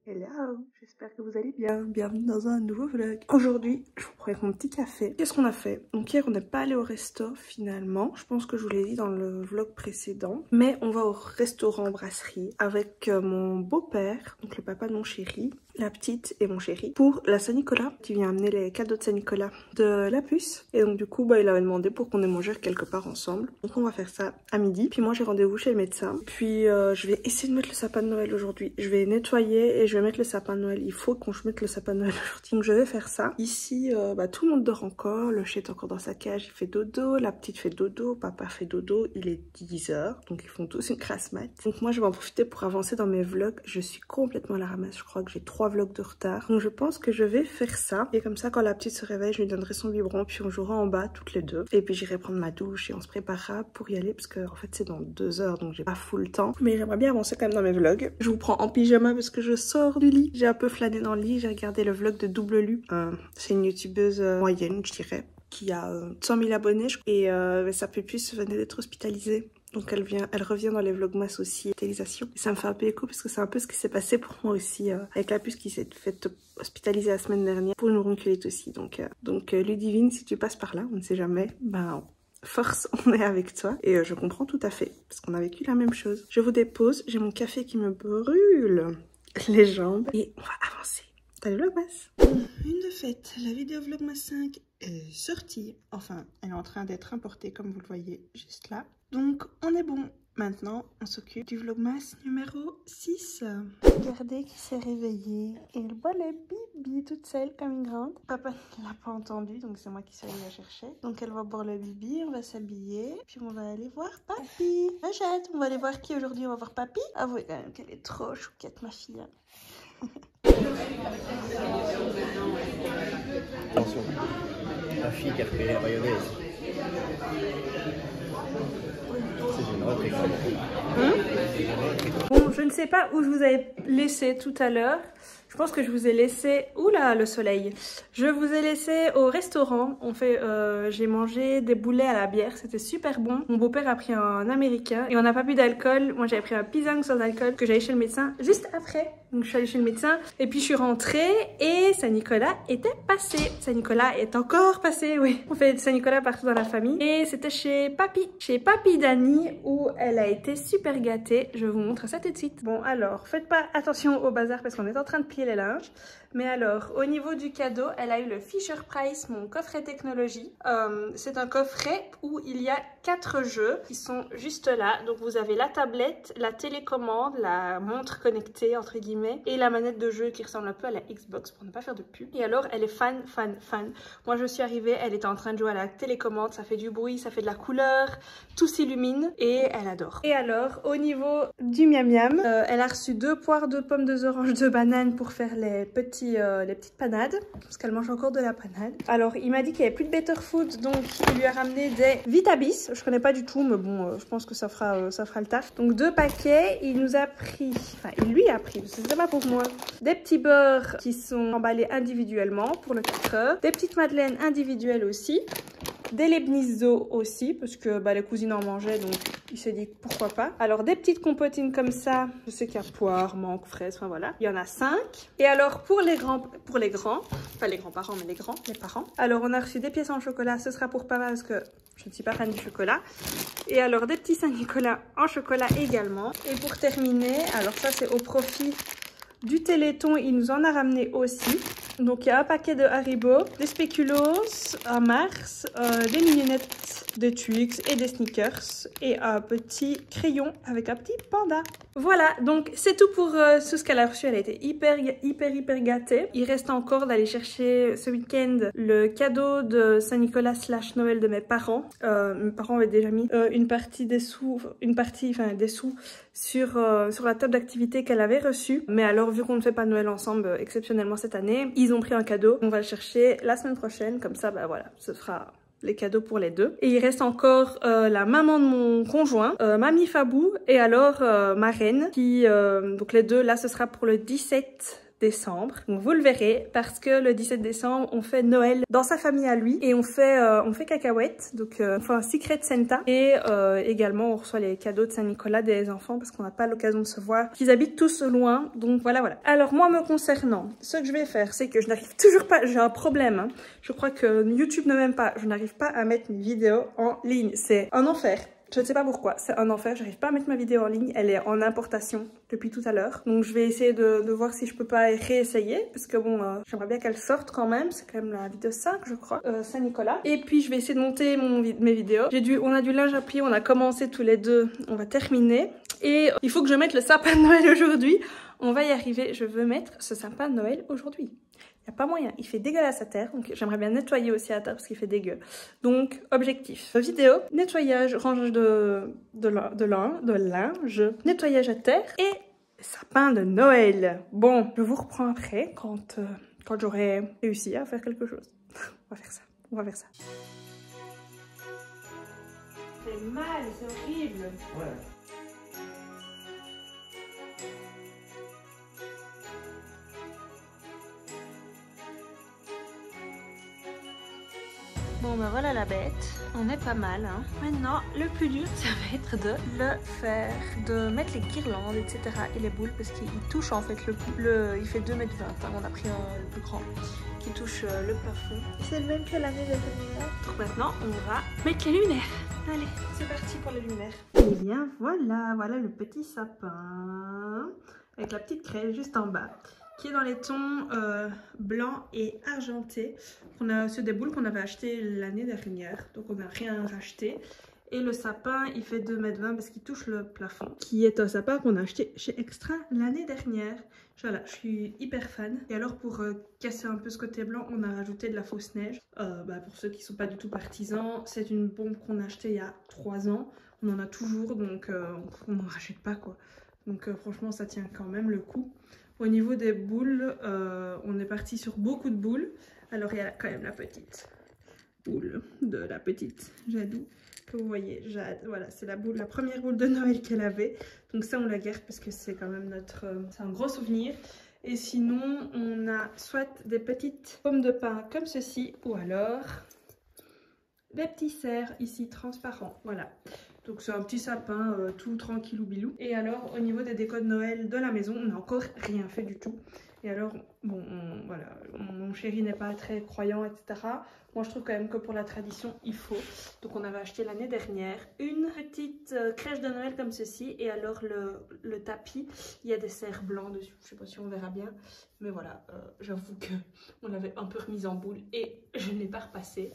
Hello, j'espère que vous allez bien. Bienvenue dans un nouveau vlog. Aujourd'hui, je vous prends mon petit café. Qu'est-ce qu'on a fait? Donc hier, on n'est pas allé au resto finalement. Je pense que je vous l'ai dit dans le vlog précédent. Mais on va au restaurant brasserie avec mon beau-père, donc le papa de mon chéri, la petite et mon chéri, pour la Saint-Nicolas, qui vient amener les cadeaux de Saint-Nicolas de la puce. Et donc du coup, il avait demandé pour qu'on ait mangé quelque part ensemble. Donc on va faire ça à midi. Puis moi, j'ai rendez-vous chez le médecin. Puis je vais essayer de mettre le sapin de Noël aujourd'hui. Je vais nettoyer et je vais mettre le sapin de Noël. Il faut qu'on se mette le sapin de Noël aujourd'hui. Donc je vais faire ça. Ici, tout le monde dort encore. Le chien est encore dans sa cage, il fait dodo. La petite fait dodo. Papa fait dodo. Il est 10 h. Donc ils font tous une crasse mat. Donc moi, je vais en profiter pour avancer dans mes vlogs. Je suis complètement à la ramasse. Je crois que j'ai 3 vlogs de retard. Donc je pense que je vais faire ça. Et comme ça, quand la petite se réveille, je lui donnerai son biberon. Puis on jouera en bas toutes les deux. Et puis j'irai prendre ma douche et on se préparera pour y aller. Parce que en fait, c'est dans 2 h. Donc j'ai pas full temps. Mais j'aimerais bien avancer quand même dans mes vlogs. Je vous prends en pyjama parce que je sors du lit. J'ai un peu flâné dans le lit. J'ai regardé le vlog de Double Lu. C'est une youtubeuse moyenne, je dirais, qui a 100 000 abonnés. Et sa pupuce venait d'être hospitalisée. Donc elle revient dans les vlogmas aussi, hospitalisation. Et ça me fait un peu écho parce que c'est un peu ce qui s'est passé pour moi aussi avec la puce qui s'est fait hospitaliser la semaine dernière pour une bronchiolite aussi. Donc Ludivine, si tu passes par là, on ne sait jamais, force, on est avec toi. Et je comprends tout à fait parce qu'on a vécu la même chose. Je vous dépose, j'ai mon café qui me brûle les jambes et on va avancer. T'as le vlogmas. Une de fête, la vidéo vlogmas 5 est sortie. Enfin, elle est en train d'être importée comme vous le voyez juste là. Donc on est bon. Maintenant, on s'occupe du vlogmas numéro 6. Regardez qui s'est réveillée. Elle boit le bibi toute seule comme une grande. Papa ne l'a pas entendu, donc c'est moi qui suis allée la chercher. Donc elle va boire le bibi, on va s'habiller. Puis on va aller voir papy. Achète, on va aller voir qui aujourd'hui? On va voir papy. Ah oui, quand même qu'elle est trop chouquette, ma fille. Attention, la fille qui a fait la mayonnaise. C'est une reprise. Bon, je ne sais pas où je vous avais laissé tout à l'heure. Je pense que je vous ai laissé... Oula, le soleil. Je vous ai laissé au restaurant. J'ai mangé des boulets à la bière. C'était super bon. Mon beau-père a pris un américain et on n'a pas bu d'alcool. Moi, j'avais pris un pisang sans alcool que j'allais chez le médecin juste après. Donc, je suis allée chez le médecin et puis je suis rentrée et Saint-Nicolas était passé. Saint-Nicolas est encore passé, oui. On fait Saint-Nicolas partout dans la famille. Et c'était chez Papy Dani où elle a été super gâtée. Je vous montre ça tout de suite. Bon, alors, faites pas attention au bazar parce qu'on est en train de plier les linges. Mais alors, au niveau du cadeau, elle a eu le Fisher Price, mon coffret technologie. C'est un coffret où il y a 4 jeux qui sont juste là. Donc vous avez la tablette, la télécommande, la montre connectée entre guillemets et la manette de jeu qui ressemble un peu à la Xbox pour ne pas faire de pub. Et alors, elle est fan. Moi, je suis arrivée, elle était en train de jouer à la télécommande, ça fait du bruit, ça fait de la couleur, tout s'illumine et elle adore. Et alors, au niveau du miam miam, elle a reçu 2 poires, 2 pommes, 2 oranges, 2 bananes pour faire les petites panades, parce qu'elle mange encore de la panade. Alors, il m'a dit qu'il n'y avait plus de better food, donc il lui a ramené des Vitabis. Je connais pas du tout, mais bon, je pense que ça fera le taf. Donc 2 paquets, il lui a pris, c'était pas pour moi, des petits beurres qui sont emballés individuellement pour le 4 heures, des petites madeleines individuelles aussi, des Lebnizo aussi, parce que les cousines en mangeaient, donc il s'est dit pourquoi pas. Alors des petites compotines comme ça, je sais qu'il y a poire, mangue, fraise, enfin voilà. Il y en a 5. Et alors pour les grands, pas les grands-parents, mais les parents. Alors on a reçu des pièces en chocolat, ce sera pour papa parce que je ne suis pas fan du chocolat. Et alors des petits Saint-Nicolas en chocolat également. Et pour terminer, alors ça c'est au profit du Téléthon, il nous en a ramené aussi. Donc il y a un paquet de Haribo, des Spéculoos, un Mars, des mignonnettes, des Twix et des Snickers et un petit crayon avec un petit panda. Voilà, donc c'est tout pour tout ce qu'elle a reçu. Elle a été hyper gâtée. Il reste encore d'aller chercher ce week-end le cadeau de Saint-Nicolas / Noël de mes parents. Mes parents avaient déjà mis une partie des sous sur la table d'activité qu'elle avait reçue. Mais alors, vu qu'on ne fait pas Noël ensemble exceptionnellement cette année, ils ont pris un cadeau. On va le chercher la semaine prochaine. Comme ça, voilà, ce sera les cadeaux pour les deux. Et il reste encore la maman de mon conjoint, Mamie Fabou, et alors ma reine, qui, donc les deux, là, ce sera pour le 17 décembre. Donc vous le verrez parce que le 17 décembre on fait Noël dans sa famille à lui et on fait cacahuètes, donc on fait un Secret Santa et également on reçoit les cadeaux de Saint-Nicolas des enfants parce qu'on n'a pas l'occasion de se voir, qu'ils habitent tous loin, donc voilà. Alors moi me concernant, ce que je vais faire c'est que je n'arrive toujours pas, j'ai un problème, hein. Je crois que YouTube ne m'aime pas, je n'arrive pas à mettre mes vidéos en ligne, c'est un enfer. Je ne sais pas pourquoi, c'est un enfer, j'arrive pas à mettre ma vidéo en ligne, elle est en importation depuis tout à l'heure. Donc je vais essayer de voir si je peux pas réessayer, parce que bon, j'aimerais bien qu'elle sorte quand même, c'est quand même la vidéo 5 je crois, Saint-Nicolas. Et puis je vais essayer de monter mes vidéos. On a du linge à plier, on a commencé tous les deux, on va terminer. Et il faut que je mette le sapin de Noël aujourd'hui, on va y arriver, je veux mettre ce sapin de Noël aujourd'hui. Il n'y a pas moyen, il fait dégueulasse à terre, donc j'aimerais bien nettoyer aussi à terre parce qu'il fait dégueu. Donc, objectif, vidéo, nettoyage, rangage de linge, nettoyage à terre et sapin de Noël. Bon, je vous reprends après quand j'aurai réussi à faire quelque chose. On va faire ça. C'est mal, c'est horrible. Ouais. Bon ben voilà la bête, on est pas mal hein. Maintenant le plus dur ça va être de le faire, de mettre les guirlandes etc et les boules parce qu'il touche en fait il fait 2,20 m hein. On a pris le plus grand qui touche le plafond. C'est le même que l'année dernière. Donc maintenant on va mettre les luminaires. Allez c'est parti pour les luminaires. Et bien voilà le petit sapin avec la petite crêpe juste en bas, qui est dans les tons blanc et argenté. C'est des boules qu'on avait achetées l'année dernière, donc on n'a rien racheté. Et le sapin, il fait 2,20 m parce qu'il touche le plafond, qui est un sapin qu'on a acheté chez Extra l'année dernière. Voilà, je suis hyper fan. Et alors pour casser un peu ce côté blanc, on a rajouté de la fausse neige. Pour ceux qui ne sont pas du tout partisans, c'est une bombe qu'on a achetée il y a 3 ans. On en a toujours, donc on n'en rachète pas quoi. Donc franchement, ça tient quand même le coup. Au niveau des boules, on est parti sur beaucoup de boules. Alors il y a quand même la petite boule de la petite Jadou que vous voyez. Jade, voilà, c'est la première boule de Noël qu'elle avait. Donc ça on la garde parce que c'est quand même c'est un gros souvenir. Et sinon on a soit des petites pommes de pin comme ceci ou alors des petits cerfs ici transparents. Voilà. Donc c'est un petit sapin tout tranquillou bilou. Et alors au niveau des décos de Noël de la maison, on n'a encore rien fait du tout. Et alors, bon, voilà, mon chéri n'est pas très croyant, etc. Moi, je trouve quand même que pour la tradition, il faut. Donc, on avait acheté l'année dernière une petite crèche de Noël comme ceci. Et alors, le tapis, il y a des cerfs blancs dessus. Je ne sais pas si on verra bien. Mais voilà, j'avoue qu'on l'avait un peu remise en boule et je ne l'ai pas repassé.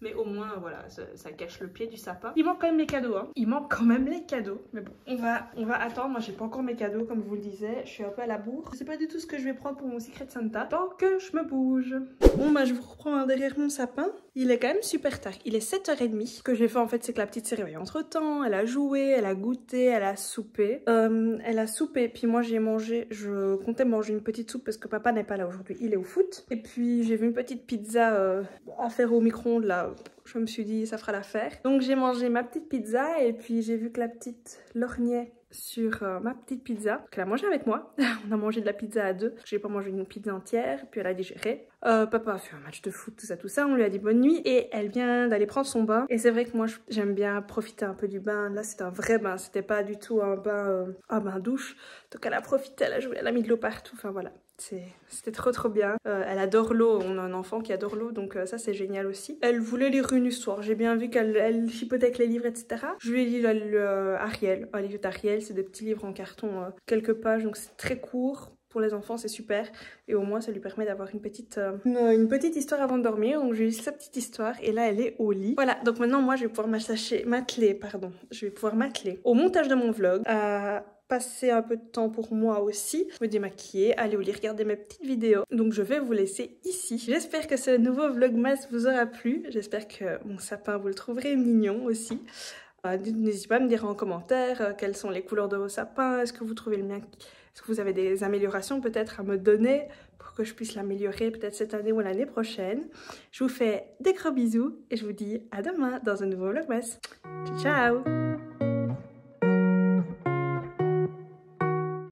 Mais au moins, voilà, ça cache le pied du sapin. Il manque quand même les cadeaux, hein. Il manque quand même les cadeaux. Mais bon, on va attendre. Moi, j'ai pas encore mes cadeaux, comme je vous le disais. Je suis un peu à la bourre. Je sais pas du tout ce que je vais prendre pour mon Secret Santa. Tant que je me bouge. Bon, bah, je vous reprends derrière mon sapin. Il est quand même super tard. Il est 7h30. Ce que j'ai fait, en fait, c'est que la petite s'est réveillée entre temps. Elle a joué, elle a goûté, elle a soupé. Puis moi, j'ai mangé. Je comptais manger une petite soupe parce que papa n'est pas là aujourd'hui. Il est au foot. Et puis, j'ai vu une petite pizza à faire au micro-ondes là. Je me suis dit, ça fera l'affaire. Donc, j'ai mangé ma petite pizza et puis j'ai vu que la petite lorgnait sur ma petite pizza qu'elle a mangé avec moi. On a mangé de la pizza à deux. J'ai pas mangé une pizza entière, puis elle a digéré. Papa a fait un match de foot, tout ça. On lui a dit bonne nuit et elle vient d'aller prendre son bain. Et c'est vrai que moi j'aime bien profiter un peu du bain. Là c'est un vrai bain, c'était pas du tout un bain douche. Donc elle a profité, elle a joué, elle a mis de l'eau partout. Enfin voilà, c'était trop bien. Elle adore l'eau, on a un enfant qui adore l'eau, donc ça c'est génial aussi. Elle voulait lire une histoire, j'ai bien vu qu'elle chipotait avec les livres, etc. Je lui ai dit Ariel, un livre d'Ariel, c'est des petits livres en carton, quelques pages, donc c'est très court. Pour les enfants c'est super et au moins ça lui permet d'avoir une petite histoire avant de dormir. Donc j'ai lu sa petite histoire et là elle est au lit. Voilà, donc maintenant moi je vais pouvoir m'atteler au montage de mon vlog, à passer un peu de temps pour moi aussi, me démaquiller, aller au lit, regarder mes petites vidéos. Donc je vais vous laisser ici. J'espère que ce nouveau vlogmas vous aura plu, j'espère que mon sapin vous le trouverez mignon aussi. N'hésitez pas à me dire en commentaire quelles sont les couleurs de vos sapins, est-ce que vous trouvez le mien, est-ce que vous avez des améliorations peut-être à me donner pour que je puisse l'améliorer peut-être cette année ou l'année prochaine. Je vous fais des gros bisous et je vous dis à demain dans un nouveau vlogmas. Ciao ciao.